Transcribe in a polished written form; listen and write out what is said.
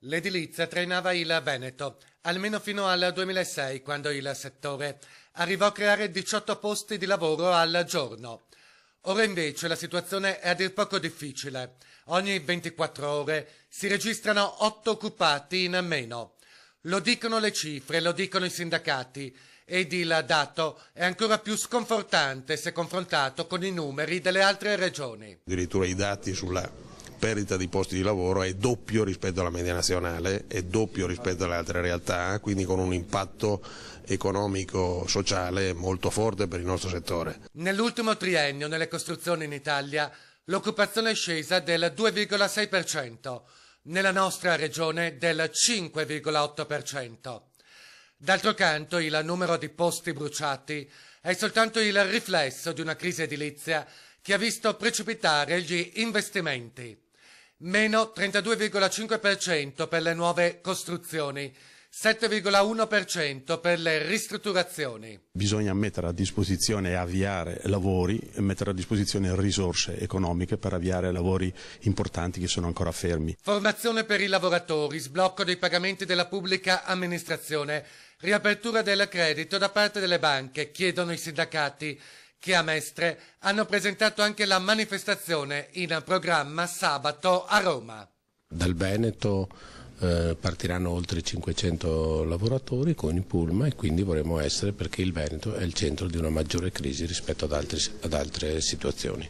L'edilizia trainava il Veneto, almeno fino al 2006, quando il settore arrivò a creare 18 posti di lavoro al giorno. Ora invece la situazione è a dir poco difficile. Ogni 24 ore si registrano 8 occupati in meno. Lo dicono le cifre, lo dicono i sindacati, ed il dato è ancora più sconfortante se confrontato con i numeri delle altre regioni. Addirittura i dati sulla perdita di posti di lavoro è doppio rispetto alla media nazionale, è doppio rispetto alle altre realtà, quindi con un impatto economico-sociale molto forte per il nostro settore. Nell'ultimo triennio nelle costruzioni in Italia l'occupazione è scesa del 2,6%, nella nostra regione del 5,8%. D'altro canto il numero di posti bruciati è soltanto il riflesso di una crisi edilizia che ha visto precipitare gli investimenti. Meno 32,5% per le nuove costruzioni, 7,1% per le ristrutturazioni. Bisogna mettere a disposizione e avviare lavori, e mettere a disposizione risorse economiche per avviare lavori importanti che sono ancora fermi. Formazione per i lavoratori, sblocco dei pagamenti della pubblica amministrazione, riapertura del credito da parte delle banche, chiedono i sindacati, che a Mestre hanno presentato anche la manifestazione in programma sabato a Roma. Dal Veneto partiranno oltre 500 lavoratori con il pullman e quindi vorremmo essere, perché il Veneto è il centro di una maggiore crisi rispetto ad altre situazioni.